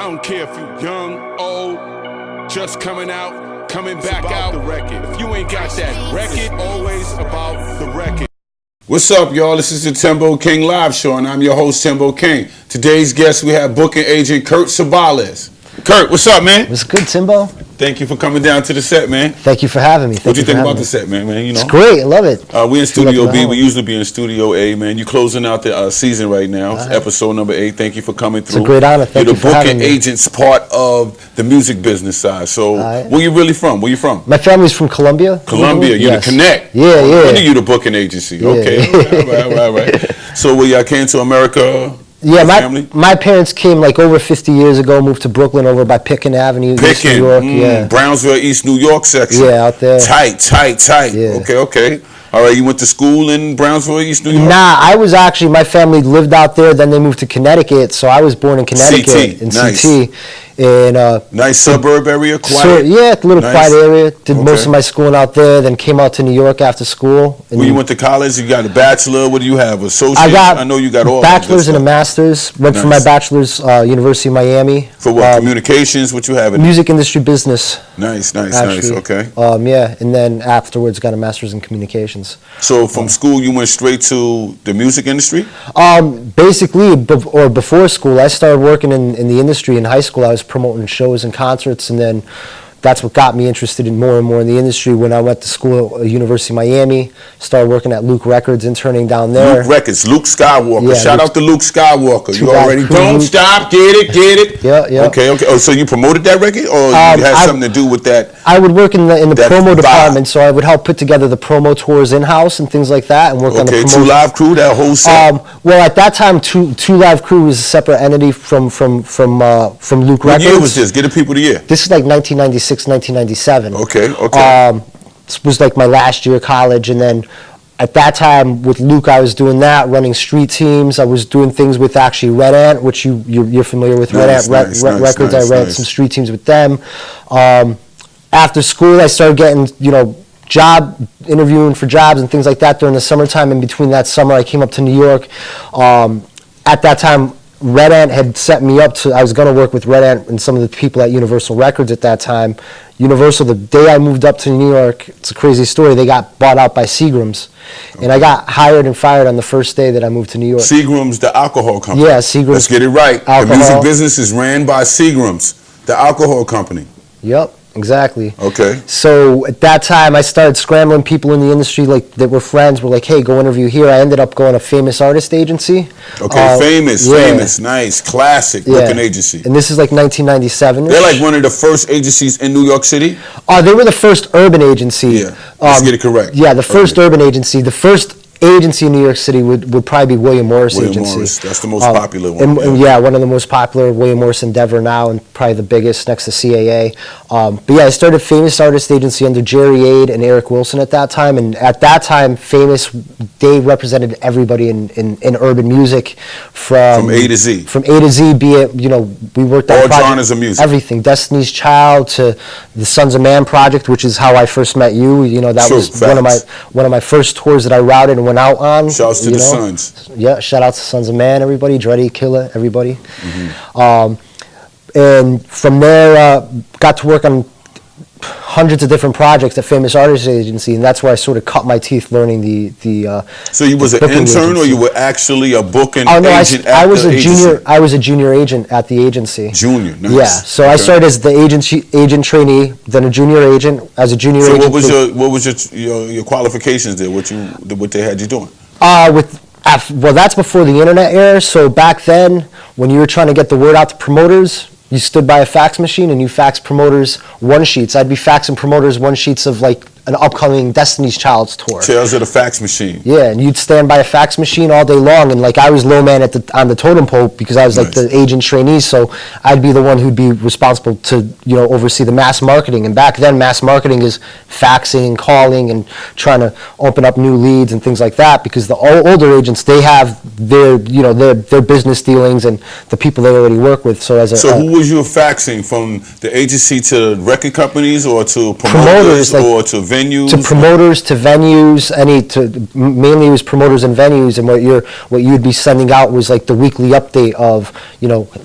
don't care if you young, old, just coming out, coming back out. The record. If you ain't got that record, always about the record. What's up, y'all? This is the Timbo King Live Show, and I'm your host, Timbo King. Today's guest, we have booking agent Kirk Ceballos. Kirk, what's up, man? What's good, Timbo? Thank you for coming down to the set, man. Thank you for having me. What do you think about the set, man? You know, it's great. I love it. We in Studio B. We usually be in Studio A, man. You closing out the season right now. It's episode number 8. Thank you for coming through. It's a great honor. Thank you for having me. You're the booking agent's part of the music business side. So, where you really from? Where you from? My family's from Colombia. Colombia. You're the Connect. Yeah, yeah. When are you the booking agency? Yeah. Okay. All right. So, when y'all came to America? Yeah, my parents came like over 50 years ago, moved to Brooklyn over by Pitkin Avenue, East New York. Yeah. Brownsville, East New York section. Yeah, out there. Tight. Yeah. Okay. All right, you went to school in Brownsville, East New York? Nah, I was actually, my family lived out there, then they moved to Connecticut, so I was born in Connecticut. In nice. CT. And, nice suburb area, quiet? Yeah, a little quiet area. Did most of my schooling out there, then came out to New York after school. When you went to college, you got a bachelor. What do you have? Associate? I know you got all bachelor's and a master's. Went for my bachelor's, University of Miami. For what? Communications? What you have? Music industry business. Nice. Okay. Yeah, and then afterwards got a master's in communications. So from school, you went straight to the music industry? Basically, or before school, I started working in the industry in high school. I was promoting shows and concerts, and then that's what got me interested in more and more in the industry. When I went to school at University of Miami, started working at Luke Records, interning down there. Luke Records, Luke Skywalker. Yeah, Shout out to Luke Skywalker. You already don't stop, get it. Yeah. Okay. Oh, so you promoted that record, or you had something to do with that? I would work in the promo department, so I would help put together the promo tours in-house and things like that, and work on the promotion. 2 Live Crew, that whole set? Well, at that time, 2 Live Crew was a separate entity from Luke Records. What year was this? Get the people the year. This is like 1996, 1997. Okay. This was like my last year of college, and then at that time with Luke, I was doing that, running street teams. I was doing things with actually Red Ant, which you're familiar with. Red Ant Records. I ran some street teams with them. After school, I started getting, job interviewing for jobs and things like that during the summertime. In between that summer, I came up to New York. At that time, Red Ant had set me up I was going to work with Red Ant and some of the people at Universal Records at that time. Universal, the day I moved up to New York, it's a crazy story, they got bought out by Seagram's. Okay. And I got hired and fired on the first day that I moved to New York. Seagram's, the alcohol company. Yeah, Seagram's. Let's get it right. Alcohol. The music business is ran by Seagram's, the alcohol company. Yep. Exactly. Okay. So at that time, I started scrambling people in the industry that were friends. Were like, "Hey, go interview here." I ended up going to Famous Artist Agency. Okay, famous, nice, classic booking agency. And this is like 1997. They're like one of the first agencies in New York City. They were the first urban agency. Yeah. Let's get it correct. Yeah, the first urban agency. The first agency in New York City would probably be William Morris Agency. Morris, that's the most popular one. And one of the most popular, William Morris Endeavor now, and probably the biggest next to CAA. But yeah, I started Famous Artist Agency under Jerry Ade and Eric Wilson at that time. And at that time, Famous, they represented everybody in urban music from A to Z. From A to Z, be it, we worked on all genres of music. Everything. Destiny's Child to the Sons of Man project, which is how I first met you. That was one of my first tours that I routed and went out on. Shouts to the Sons. Yeah, shout out to Sons of Man, everybody, Dreddy, Killer, everybody. And from there, got to work on hundreds of different projects at Famous Artists Agency, and that's where I sort of cut my teeth learning the So you was an intern, agency. Or you were actually a booking agent I was a junior. I was a junior agent at the agency. Junior, nice. Yeah, so I started as the agent trainee, then a junior agent. As a junior agent. So what was your qualifications there? What they had you doing? Well, that's before the internet era. So back then, when you were trying to get the word out to promoters, you stood by a fax machine and you faxed promoters one sheets. I'd be faxing promoters one sheets of like an upcoming Destiny's Child's tour. Tales of the fax machine. Yeah, and you'd stand by a fax machine all day long, and like I was low man on the totem pole because I was like the agent trainee, so I'd be the one who'd be responsible to oversee the mass marketing. And back then, mass marketing is faxing and calling and trying to open up new leads and things like that, because the older agents, they have their business dealings and the people they already work with. So who was you faxing, from the agency to record companies or to promoters or to venues? venues? To promoters, to venues, mainly it was promoters and venues, and what you'd be sending out was like the weekly update of,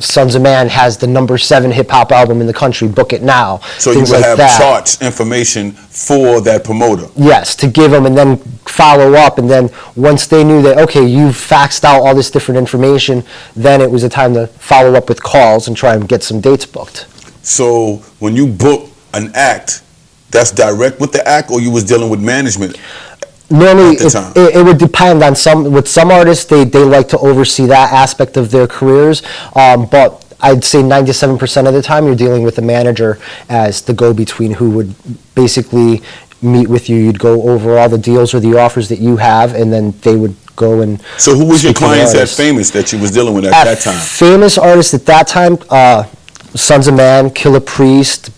Sons of Man has the #7 hip hop album in the country, book it now. So you would have charts information for that promoter? Yes, to give them and then follow up, and then once they knew that, okay, you've faxed out all this different information, then it was a time to follow up with calls and try and get some dates booked. So when you book an act, that's direct with the act, or you was dealing with management? Normally, it would depend on with some artists, they like to oversee that aspect of their careers, but I'd say 97% of the time you're dealing with a manager as the go-between who would basically meet with you. You'd go over all the deals or the offers that you have, and then they would go and... So who was your clients at Famous that you was dealing with at that time? Famous artists at that time, Sons of Man, Killer Priest,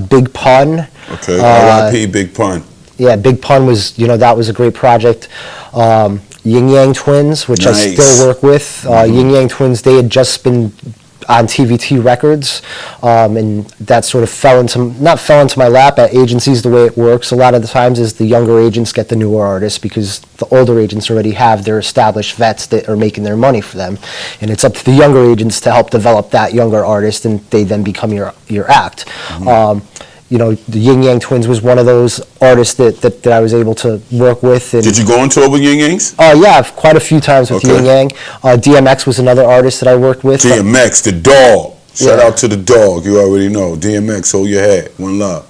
Big Pun. Okay, R.I.P. Big Pun. Yeah, Big Pun was, that was a great project. Yin Yang Twins, which Nice. I still work with. Yin Yang Twins, they had just been on TVT Records, and that sort of not fell into my lap. At agencies, the way it works a lot of the times is the younger agents get the newer artists, because the older agents already have their established vets that are making their money for them, and it's up to the younger agents to help develop that younger artist, and they then become your act. The Yin Yang Twins was one of those artists that I was able to work with. And did you go on tour with Yin Yangs? Yeah, quite a few times with Yin Yang. DMX was another artist that I worked with. DMX, the dog. Shout out to the dog. You already know. DMX, hold your head. One love.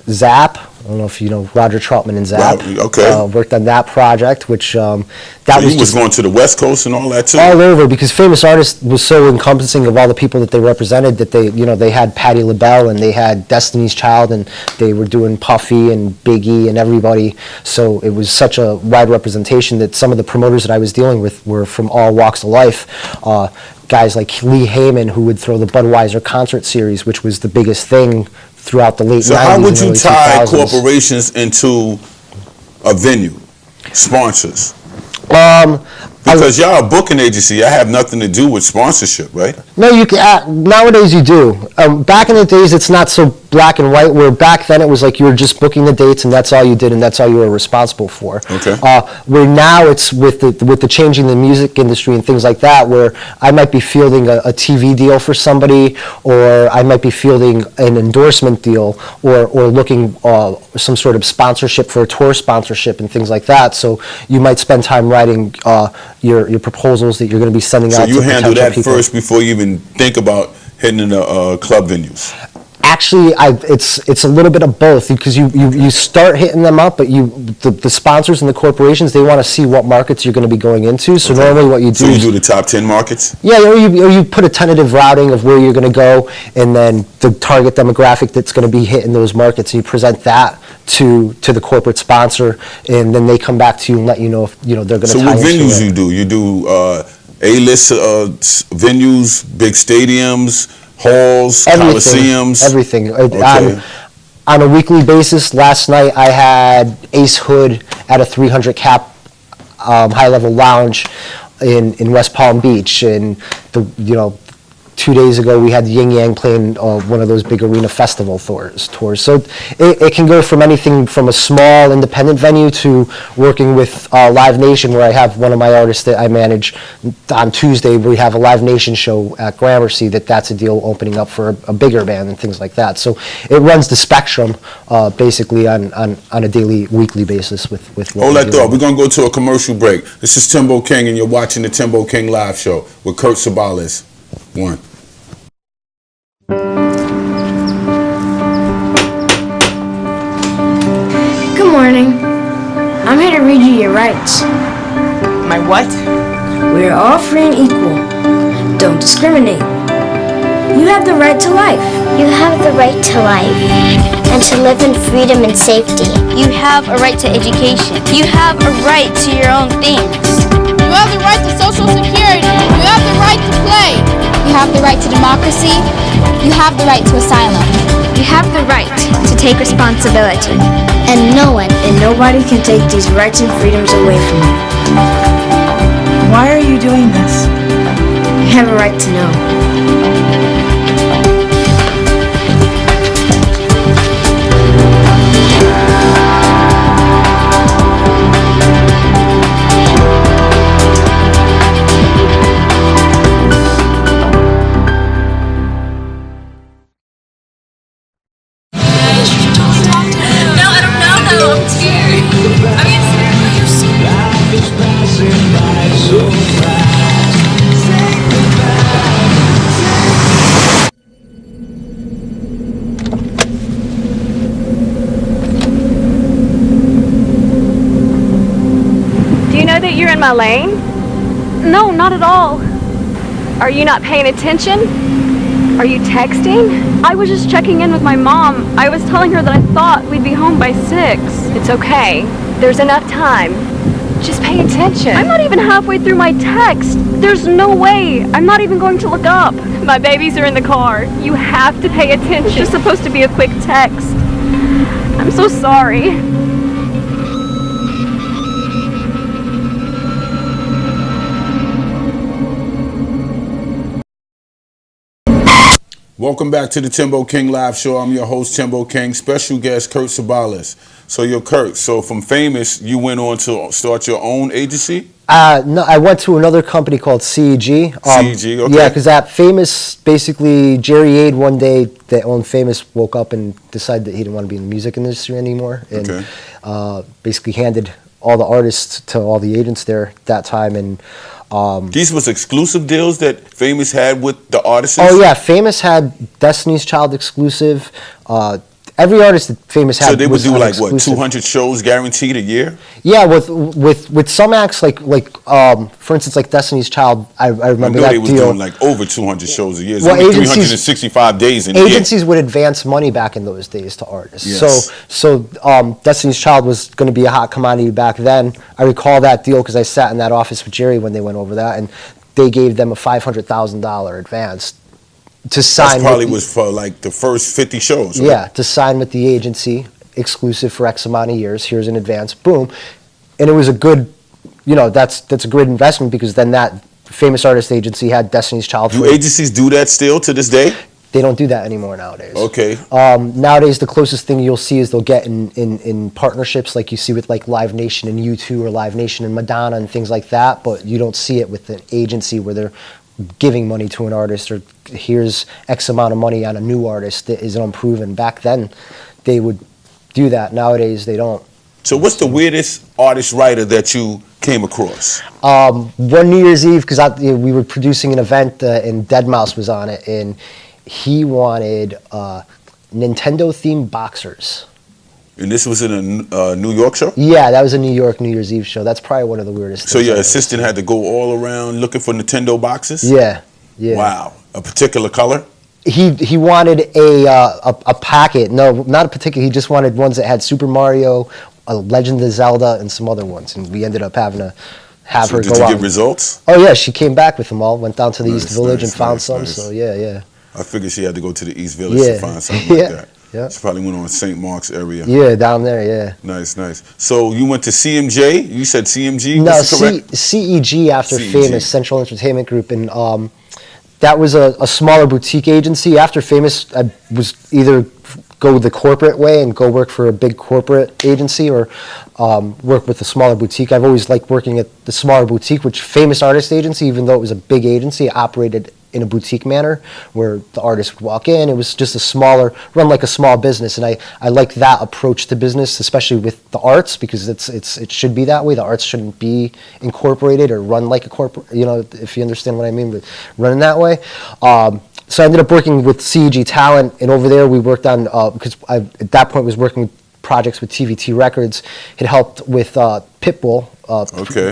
Zap. I don't know if you know Roger Troutman and Zap. Okay. Worked on that project, which so was just going to the West Coast and all that too. All over, because Famous Artists was so encompassing of all the people that they represented, that they had Patti LaBelle and they had Destiny's Child, and they were doing Puffy and Biggie and everybody. So it was such a wide representation that some of the promoters that I was dealing with were from all walks of life. Guys like Lee Heyman, who would throw the Budweiser concert series, which was the biggest thing throughout the late 90s. So how would you tie 2000s. corporations into a venue, sponsors? Because y'all a booking agency, I have nothing to do with sponsorship, right? No, you can. Nowadays you do. Back in the days, it's not so black and white. Where back then it was like you were just booking the dates, and that's all you did, and that's all you were responsible for. Okay. Where now it's with the changing the music industry and things like that, where I might be fielding a TV deal for somebody, or I might be fielding an endorsement deal, or looking some sort of sponsorship for a tour sponsorship and things like that. So you might spend time writing your proposals that you're going to be sending out to potential people. So you handle that first before you even think about heading into club venues? Actually, it's a little bit of both, because you start hitting them up, but the sponsors and the corporations, they want to see what markets you're going to be going into. So normally what you do So you do the top 10 markets? Yeah, or you put a tentative routing of where you're going to go, and then the target demographic that's going to be hitting those markets, and you present that to the corporate sponsor, and then they come back to you and let you know if they're going to tie into it. So what venues you do? You do A-list venues, big stadiums, halls, coliseums? Everything. Okay. On a weekly basis, last night I had Ace Hood at a 300 cap high-level lounge in West Palm Beach, and 2 days ago we had Yin Yang playing one of those big arena festival tours. So it can go from anything from a small independent venue to working with Live Nation, where I have one of my artists that I manage. On Tuesday we have a Live Nation show at Gramercy that's a deal opening up for a bigger band and things like that. So it runs the spectrum basically on a daily, weekly basis with what Hold that thought. We're going to go to a commercial break. This is Timbo King, and you're watching the Timbo King Live Show with Kirk Ceballos. One. Good morning. I'm here to read you your rights. My what? We are all free and equal. Don't discriminate. You have the right to life. You have the right to life and to live in freedom and safety. You have a right to education. You have a right to your own things. You have the right to social security. You have the right to play. You have the right to democracy. You have the right to asylum. You have the right to take responsibility. And no one and nobody can take these rights and freedoms away from you. Why are you doing this? You have a right to know. my lane? No, not at all. Are you not paying attention? Are you texting? I was just checking in with my mom. I was telling her that I thought we'd be home by 6. It's okay. There's enough time. Just pay attention. I'm not even halfway through my text. There's no way. I'm not even going to look up. My babies are in the car. You have to pay attention. It's just supposed to be a quick text. I'm so sorry. Welcome back to the Timbo King Live Show. I'm your host, Timbo King. Special guest, Kirk Ceballos. So you're Kirk. So from Famous, you went on to start your own agency? No, I went to another company called CEG. CEG, okay. Yeah, because at Famous, basically, Jerry Ade one day, that owned Famous, woke up and decided that he didn't want to be in the music industry anymore. And basically handed all the artists to all the agents there that time. And these was exclusive deals that Famous had with the artists? Oh, yeah. Famous had Destiny's Child exclusive. Every artist that Famous had. So they would do like exclusive. what, 200 shows guaranteed a year? Yeah, with some acts like for instance like Destiny's Child, I remember that they was deal. doing like over 200 shows a year. Well, Well, 365 days in a year. Agencies would advance money back in those days to artists. Yes. So Destiny's Child was going to be a hot commodity back then. I recall that deal because I sat in that office with Jerry when they went over that, and they gave them a $500,000 advance to sign. That probably was for like the first 50 shows, right? Yeah, to sign with the agency, exclusive for X amount of years. Here's an advance, boom, and it was a good, that's a great investment because then that Famous Artist agency had Destiny's Child. Do agencies do that still to this day? They don't do that anymore nowadays. Okay. Nowadays, the closest thing you'll see is they'll get in partnerships like you see with like Live Nation and U2 or Live Nation and Madonna and things like that, but you don't see it with an agency where they're giving money to an artist or here's X amount of money on a new artist that is unproven. Back then, they would do that. Nowadays, they don't. So what's the weirdest artist writer that you came across? One New Year's Eve, because we were producing an event and Deadmau5 was on it, and he wanted Nintendo-themed boxers. And this was in a New York show? Yeah, that was a New York New Year's Eve show. That's probably one of the weirdest So things your I've assistant had to go all around looking for Nintendo boxes? Yeah. Wow. A particular color? He wanted a packet. No, not a particular. He just wanted ones that had Super Mario, Legend of Zelda, and some other ones. And we ended up having to have her go out. Did you get results? Oh yeah, she came back with them all. Went down to the East Village and found some. Nice. So yeah. I figured she had to go to the East Village to find something like that. Yeah. She probably went on St. Mark's area. Yeah, down there, yeah. Nice. So you went to CMJ? You said CMG? No, correct? CEG after CEG. Famous, Central Entertainment Group. And that was a smaller boutique agency. After Famous, I was either go the corporate way and go work for a big corporate agency or work with a smaller boutique. I've always liked working at the smaller boutique, which Famous Artist Agency, even though it was a big agency, it operated in a boutique manner where the artist would walk in. It was just run like a small business, and I like that approach to business, especially with the arts, because it should be that way. The arts shouldn't be incorporated or run like a corporate, if you understand what I mean, but running that way. So I ended up working with CEG Talent, and over there we worked on, because I at that point was working with projects with TVT Records. It helped with Pitbull.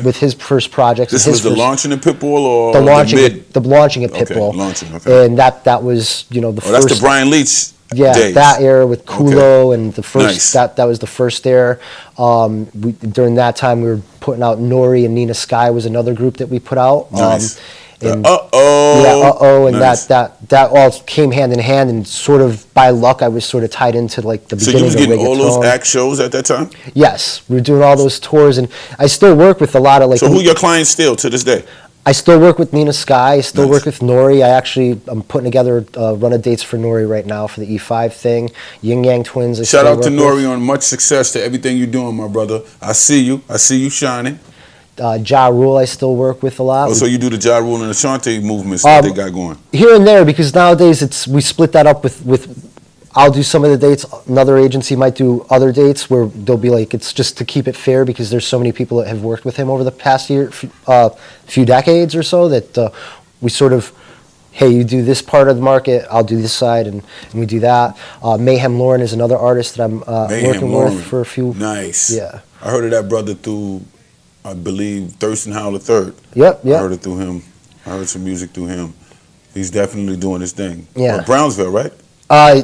With his first projects. This was the launching of Pitbull or the launching of Pitbull. Okay, launching, okay. And that was, the first. That's the Brian Leach days. That era with Kulo and the first, Nice. that was the first era. During that time, we were putting out Nori and Nina Sky was another group that we put out. Nice. And Nice. that all came hand in hand, and sort of by luck I was sort of tied into like the beginning of reggaeton. So you was getting all those act shows at that time? Yes, we were doing all those tours, and I still work with a lot of like. So who are your clients still to this day? I still work with Nina Sky. I still work with Nori. I'm putting together a run of dates for Nori right now for the E5 thing. Yin Yang Twins. Shout out to Nori on much success to everything you're doing, my brother. I see you shining. Ja Rule I still work with a lot. Oh, so you do the Ja Rule and Ashanti movements that they got going? Here and there, because nowadays we split that up with I'll do some of the dates, another agency might do other dates where they'll be like, it's just to keep it fair because there's so many people that have worked with him over the past few decades or so that we sort of, hey, you do this part of the market, I'll do this side, and we do that. Mayhem Lauren is another artist that I'm working with for a few. Nice. Yeah. I heard of that brother through I believe Thurston Howell III. Yep. I heard it through him. I heard some music through him. He's definitely doing his thing. Yeah. Brownsville, right?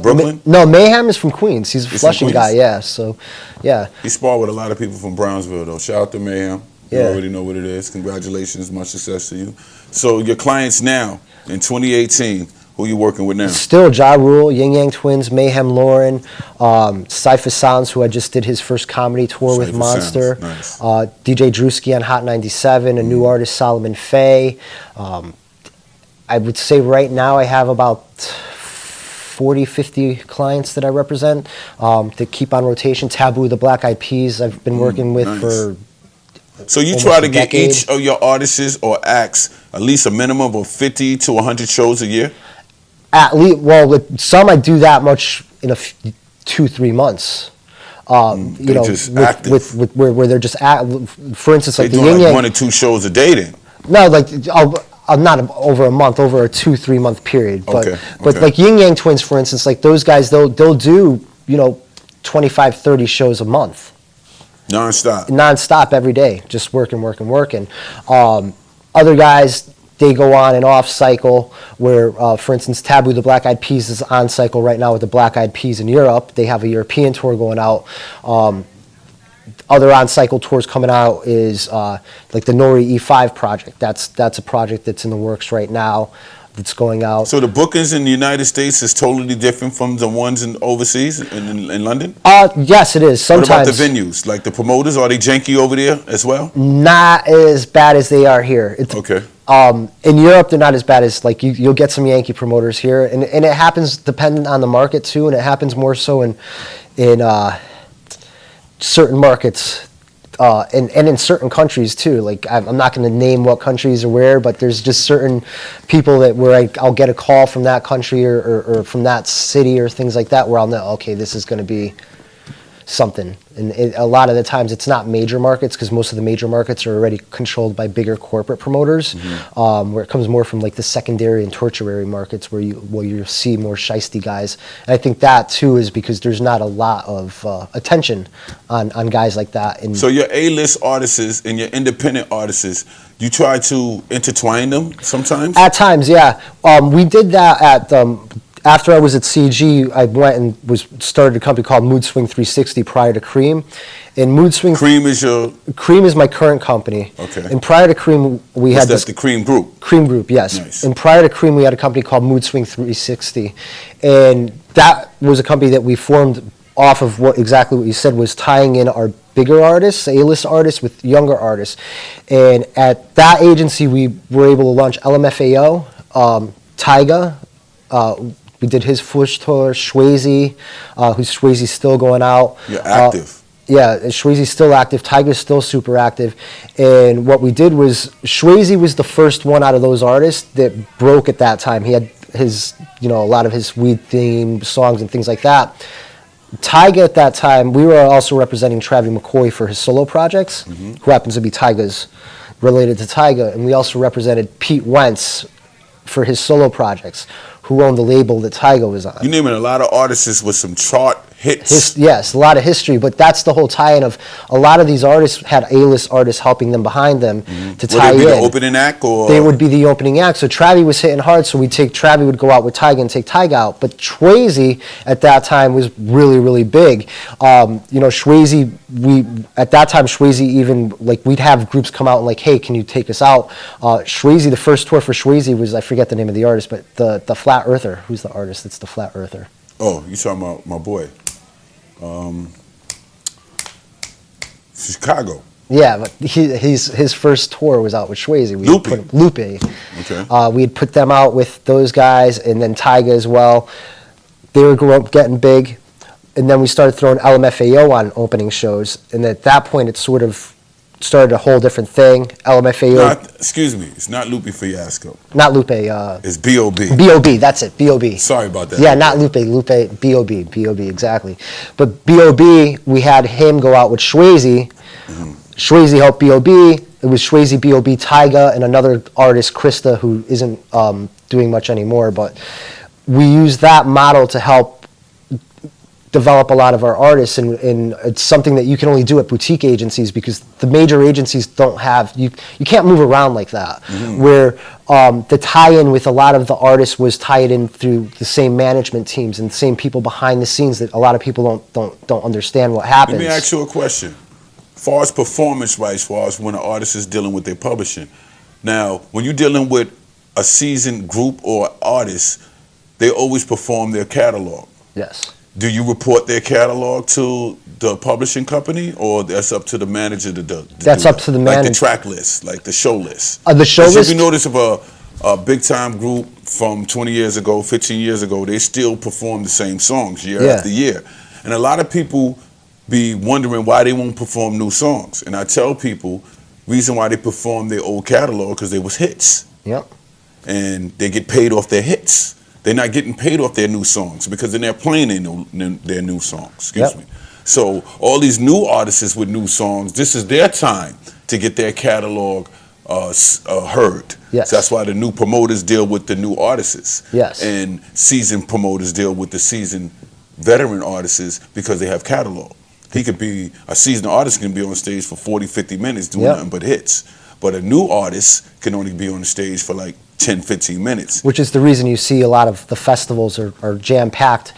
Brooklyn? No, Mayhem is from Queens. He's a Flushing from guy, Queens? yeah. So, yeah. He sparred with a lot of people from Brownsville, though. Shout out to Mayhem. You Yeah. already know what it is. Congratulations. Much success to you. So your clients now, in 2018, who you working with now? Still Ja Rule, Yin Yang Twins, Mayhem Lauren, Cypher Sounds, who I just did his first comedy tour with Cypher Monster. Sounds, nice. DJ Drewski on Hot 97, a new artist, Solomon Faye. I would say right now I have about 40, 50 clients that I represent that keep on rotation. Taboo, the Black Eyed Peas, I've been working with for So you almost try a to get decade. each of your artists or acts at least a minimum of 50 to 100 shows a year? At least, well, with some I do that much in 2-3 months. You know, just active. with where they're just for instance, They like the doing Yin like Yang. 1 or 2 shows a day then? No, like not over a month, over a 2-3 month period. But Okay. like Yin Yang Twins, for instance, like those guys, they'll do 25, 30 shows a month. Non-stop every day, just working. Other guys, they go on and off cycle where, for instance, Taboo, the Black Eyed Peas is on cycle right now with the Black Eyed Peas in Europe. They have a European tour going out. Other on cycle tours coming out is like the Nori E5 project. That's a project that's in the works right now. That's going out. So the bookings in the United States is totally different from the ones in overseas in London? Yes, it is. Sometimes. What about the venues? Like the promoters, are they janky over there as well? Not as bad as they are here. Okay. In Europe, they're not as bad as, like, you'll get some Yankee promoters here, and it happens dependent on the market too, and it happens more so in certain markets. And in certain countries too. Like I'm not going to name what countries or where, but there's just certain people where I'll get a call from that country or from that city or things like that where I'll know, okay, this is going to be something. And a lot of the times it's not major markets because most of the major markets are already controlled by bigger corporate promoters, where it comes more from like the secondary and tertiary markets where you see more shiesty guys. And I think that too is because there's not a lot of attention on guys like that. So your A-list artists and your independent artists, you try to intertwine them sometimes? At times, yeah. We did that at after I was at CG, I went and started a company called Mood Swing 360 prior to KREAM. And Mood Swing KREAM is my current company. Okay. And prior to KREAM, we had the KREAM group? KREAM group, yes. Nice. And prior to KREAM, we had a company called Mood Swing 360, and that was a company that we formed off of exactly what you said, was tying in our bigger artists, A-list artists, with younger artists. And at that agency, we were able to launch LMFAO, Tyga. We did his Fush tour, Swayze, who's Swayze's still going out. You're active. Yeah, Swayze's still active. Tiger's still super active. And what we did was, Swayze was the first one out of those artists that broke at that time. He had his, a lot of his weed-themed songs and things like that. Tyga at that time, we were also representing Travis McCoy for his solo projects, who happens to be Tyga's, related to Tyga. And we also represented Pete Wentz for his solo projects, who owned the label that Tyga was on. You're naming a lot of artists with some chart hits. Yes, a lot of history, but that's the whole tie-in of a lot of these artists had A-list artists helping them behind them to tie in. Would they be the opening act? Or? They would be the opening act. So Travis was hitting hard, so Travis would go out with Tyga and take Tyga out. But Swayze at that time was really, really big. Swayze, at that time, Swayze even, like, we'd have groups come out and like, hey, can you take us out? Swayze, the first tour for Swayze was, I forget the name of the artist, but the Flat Earther. Who's the artist that's the Flat Earther? Oh, you talking about my boy. Chicago. Yeah, but his first tour was out with Swayze. Lupe. Okay. We had put them out with those guys, and then Tyga as well. They were getting big, and then we started throwing LMFAO on opening shows, and at that point it sort of started a whole different thing. LMFAO. Excuse me, it's not Lupe Fiasco. Not Lupe. It's B.O.B. B.O.B. That's it. B.O.B. Sorry about that. Yeah, not Lupe. B.O.B. B.O.B. Exactly. But B.O.B. we had him go out with Swayze. Swayze helped B.O.B. It was Swayze, B.O.B., Tyga, and another artist, Krista, who isn't doing much anymore. But we used that model to help develop a lot of our artists, and it's something that you can only do at boutique agencies, because the major agencies don't have, you can't move around like that. Where the tie-in with a lot of the artists was tied in through the same management teams and the same people behind the scenes that a lot of people don't understand what happens. Let me ask you a question. As far as performance rights, as far as when an artist is dealing with their publishing. Now, when you're dealing with a seasoned group or artist, they always perform their catalog. Yes. Do you report their catalog to the publishing company, or that's up to the manager to do? That's up to the manager. Like the track list, like the show list. The show list. If you notice of a big time group from 20 years ago, 15 years ago, they still perform the same songs year after year. And a lot of people be wondering why they won't perform new songs. And I tell people, reason why they perform their old catalog, because they was hits. Yep. And they get paid off their hits. They're not getting paid off their new songs, because then they're playing their new songs. Excuse me. So all these new artists with new songs, this is their time to get their catalog heard. Yes. So that's why the new promoters deal with the new artists. Yes. And seasoned promoters deal with the seasoned veteran artists, because they have catalog. He could be, a seasoned artist can be on stage for 40, 50 minutes doing nothing but hits. But a new artist can only be on the stage for like 10, 15 minutes. Which is the reason you see a lot of the festivals are jam-packed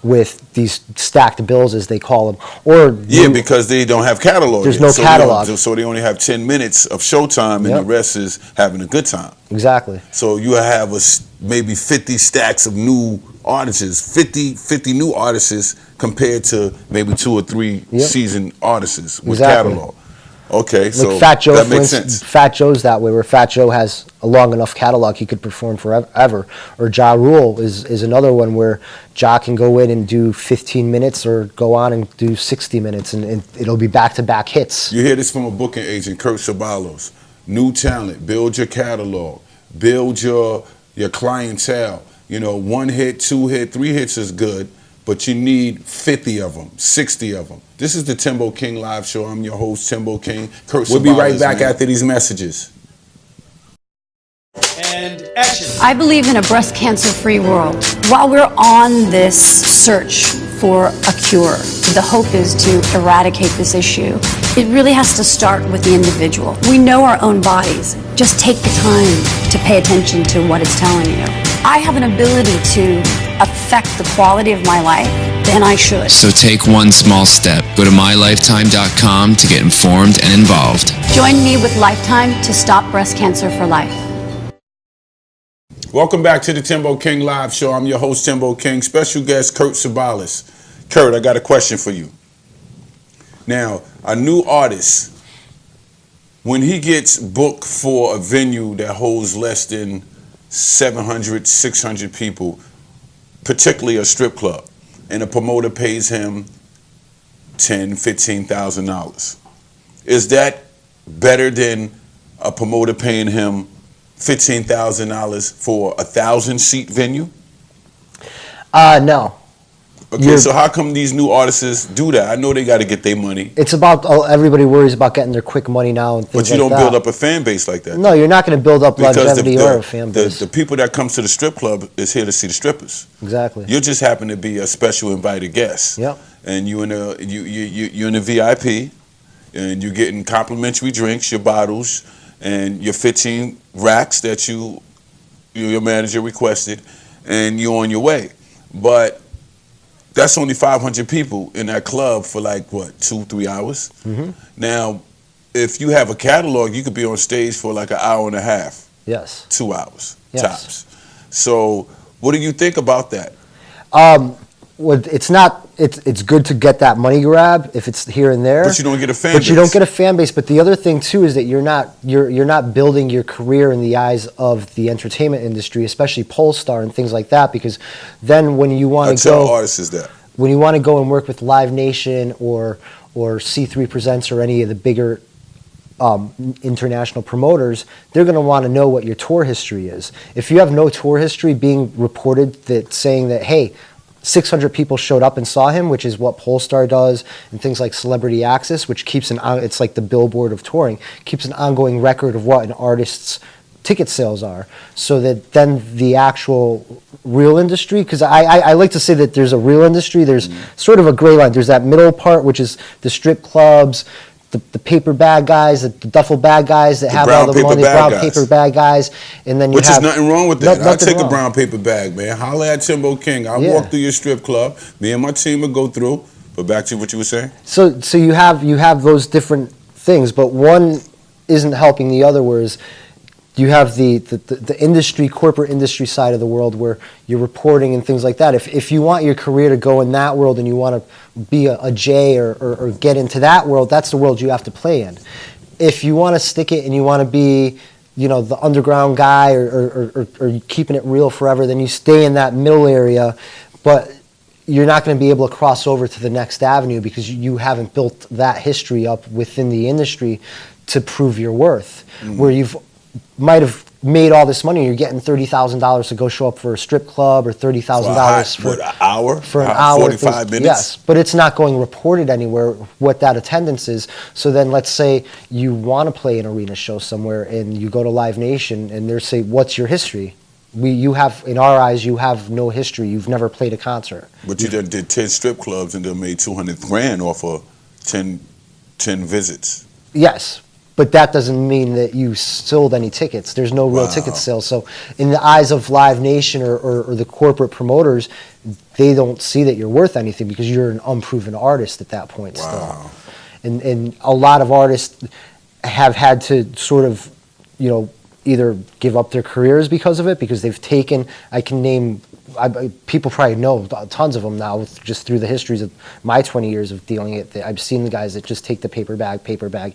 with these stacked bills, as they call them. Or because they don't have catalog. There's no catalog. So they only have 10 minutes of showtime, and the rest is having a good time. Exactly. So you have maybe 50 stacks of new artists, 50 new artists compared to maybe 2 or 3 seasoned artists with catalog. Okay, like so Fat Joe, that for makes instance, sense. Fat Joe's that way, where Fat Joe has a long enough catalog he could perform forever. Or Ja Rule is another one where Ja can go in and do 15 minutes or go on and do 60 minutes, and it'll be back-to-back hits. You hear this from a booking agent, Kirk Ceballos. New talent, build your catalog, build your clientele. You know, 1 hit, 2 hit, 3 hits is good, but you need 50 of them, 60 of them. This is the Timbo King Live Show. I'm your host, Timbo King. We'll be right back after these messages. And action. I believe in a breast cancer-free world. While we're on this search for a cure, the hope is to eradicate this issue. It really has to start with the individual. We know our own bodies. Just take the time to pay attention to what it's telling you. I have an ability to affect the quality of my life, then I should. So take one small step. Go to mylifetime.com to get informed and involved. Join me with Lifetime to stop breast cancer for life. Welcome back to the Timbo King Live Show. I'm your host, Timbo King. Special guest, Kirk Ceballos. Kurt, I got a question for you. Now, a new artist, when he gets booked for a venue that holds less than 700, 600 people, particularly a strip club, and a promoter pays him $10,000, $15,000, is that better than a promoter paying him $15,000 for a 1,000-seat venue? No. Okay, so how come these new artists do that? I know they got to get their money. It's about, everybody worries about getting their quick money now and things like that. But you don't build up a fan base like that. No, you're not going to build up because longevity or a fan base. The people that comes to the strip club is here to see the strippers. Exactly. You just happen to be a special invited guest. Yep. And you're in a VIP, and you're getting complimentary drinks, your bottles, and your 15 racks that your manager requested, and you're on your way. But that's only 500 people in that club for like, what, 2-3 hours? Mm-hmm. Now, if you have a catalog, you could be on stage for like an hour and a half. Yes. 2 hours, yes. tops. So what do you think about that? Well, it's good to get that money grab if it's here and there. But you don't get a fan base. But you don't get a fan base. But the other thing too is that you're not building your career in the eyes of the entertainment industry, especially Polestar and things like that. Because then when you want to go, I tell artists is that when you want to go and work with Live Nation or C3 Presents or any of the bigger international promoters, they're going to want to know what your tour history is. If you have no tour history being reported that saying that, hey, 600 people showed up and saw him, which is what Polestar does, and things like Celebrity Access, which keeps it's like the billboard of touring, keeps an ongoing record of what an artist's ticket sales are, so that then the actual real industry, because I like to say that there's a real industry. There's sort of a gray line. There's that middle part, which is the strip clubs, the paper bag guys, the duffel bag guys that have all the money, brown paper bag guys, and then you have... Which is nothing wrong with that. I'll take a brown paper bag, man. Holla at Timbo King. I'll walk through your strip club. Me and my team will go through. But back to what you were saying. So you have those different things, but one isn't helping the other, whereas you have the industry, corporate industry side of the world where you're reporting and things like that. If you want your career to go in that world and you want to be a J or get into that world, that's the world you have to play in. If you want to stick it and you want to be, the underground guy or keeping it real forever, then you stay in that middle area, but you're not going to be able to cross over to the next avenue because you haven't built that history up within the industry to prove your worth. Where you've might have made all this money, you're getting $30,000 to go show up for a strip club or $30,000 for an hour, for an hour, 45 minutes. Yes, but it's not going reported anywhere what that attendance is. So then, let's say you want to play an arena show somewhere, and you go to Live Nation, and they say, "What's your history?" You have, in our eyes, you have no history. You've never played a concert. But you did 10 strip clubs and then made $200,000 off of 10 visits. Yes. But that doesn't mean that you sold any tickets. There's no real ticket sales. So in the eyes of Live Nation or the corporate promoters, they don't see that you're worth anything because you're an unproven artist at that point still. And a lot of artists have had to sort of, either give up their careers because of it, because they've taken, I can name, people probably know tons of them now just through the histories of my 20 years of dealing it. I've seen the guys that just take the paper bag,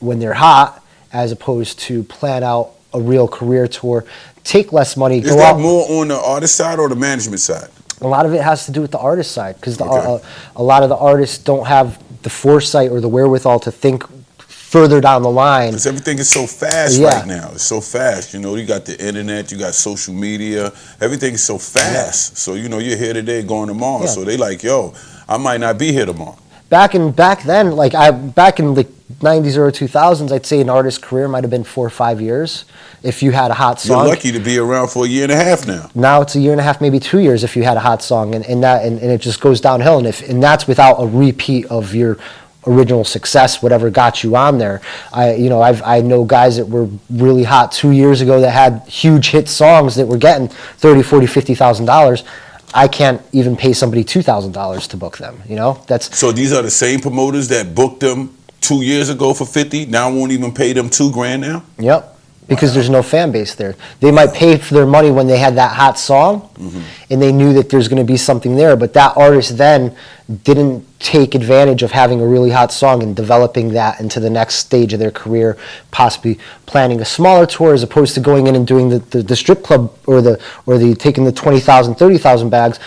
when they're hot, as opposed to plan out a real career tour, take less money. Is that more on the artist side or the management side? A lot of it has to do with the artist side, because a lot of the artists don't have the foresight or the wherewithal to think further down the line. Because everything is so fast right now. It's so fast. You got the internet, you got social media. Everything is so fast. So, you're here today, going tomorrow. So they like, yo, I might not be here tomorrow. Back then, back in the 90s or 2000s, I'd say an artist's career might have been 4 or 5 years if you had a hot song. You're lucky to be around for 1.5 years now. Now it's 1.5 years, maybe 2 years if you had a hot song, and it just goes downhill. And that's without a repeat of your original success, whatever got you on there. I know guys that were really hot 2 years ago that had huge hit songs that were getting $30,000, $40,000, $50,000. I can't even pay somebody $2,000 to book them. So these are the same promoters that booked them 2 years ago for 50. Now won't even pay them $2,000 now. Yep. Because there's no fan base there. They might pay for their money when they had that hot song, and they knew that there's going to be something there. But that artist then didn't take advantage of having a really hot song and developing that into the next stage of their career, possibly planning a smaller tour as opposed to going in and doing the strip club or the taking the 20,000, 30,000 bags,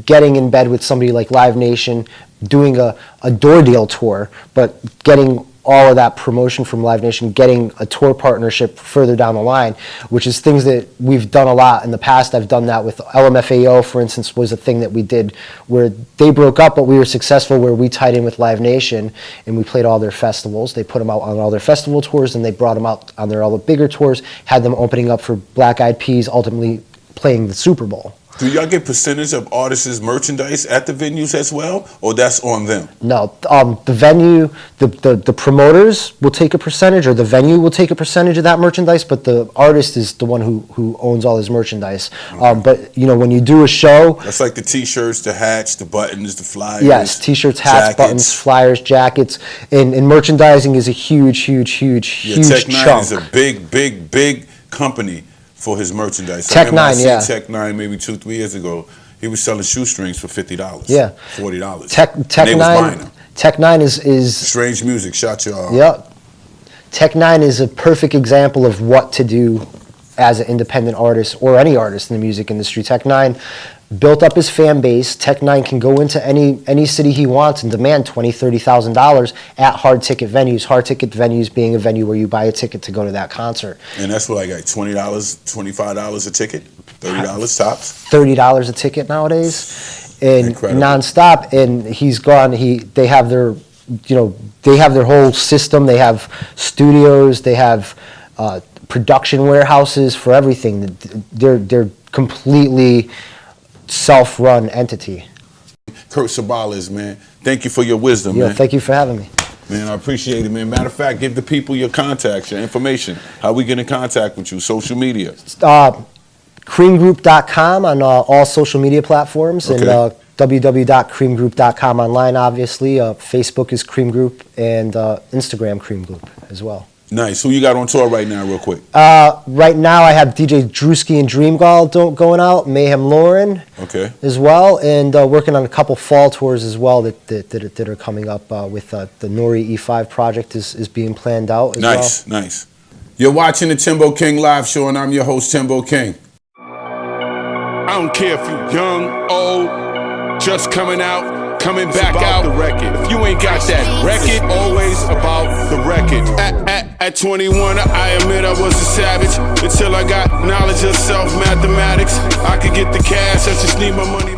getting in bed with somebody like Live Nation, doing a door deal tour, but getting all of that promotion from Live Nation, getting a tour partnership further down the line, which is things that we've done a lot in the past. I've done that with LMFAO, for instance, was a thing that we did where they broke up, but we were successful where we tied in with Live Nation and we played all their festivals. They put them out on all their festival tours, and they brought them out on all the bigger tours, had them opening up for Black Eyed Peas, ultimately playing the Super Bowl. Do y'all get percentage of artists' merchandise at the venues as well, or that's on them? No, the venue, the promoters will take a percentage, or the venue will take a percentage of that merchandise, but the artist is the one who owns all his merchandise. But when you do a show, that's like the T-shirts, the hats, the buttons, the flyers. Yes, T-shirts, hats, jackets. Buttons, flyers, jackets, and merchandising is a huge Tech chunk. Nine is a big company for his merchandise. Tech Nine, yeah. Tech Nine maybe 2-3 years ago, he was selling shoestrings for $50. Yeah, $40. Tech Nine is Strange Music. Shout y'all. Yep. Tech Nine is a perfect example of what to do as an independent artist or any artist in the music industry. Tech Nine built up his fan base. Tech Nine can go into any city he wants and demand $20,000, $30,000 at hard ticket venues. Hard ticket venues being a venue where you buy a ticket to go to that concert. And that's what I got, $20, $25 a ticket, $30 tops. $30 a ticket nowadays, and incredible. Nonstop. And he's gone. They have their, they have their whole system. They have studios. They have production warehouses for everything. They're completely self-run entity. Kirk Ceballos, man. Thank you for your wisdom, man. Thank you for having me. Man, I appreciate it, man. Matter of fact, give the people your contacts, your information. How we get in contact with you, social media. KREAMgroup.com on all social media platforms, and www.KREAMgroup.com online, obviously. Facebook is KREAM Group, and Instagram KREAM Group as well. Nice. Who you got on tour right now, real quick? Right now, I have DJ Drewski and Dreamgall going out, Mayhem Lauren as well, and working on a couple fall tours as well that are coming up with the Nori E5 project is being planned out as well. Nice. You're watching the Timbo King live show, and I'm your host, Timbo King. I don't care if you're young, old, just coming out, coming back out. The record. If you ain't got that record, always about the record. At 21, I admit I was a savage until I got knowledge of self mathematics. I could get the cash, I just need my money.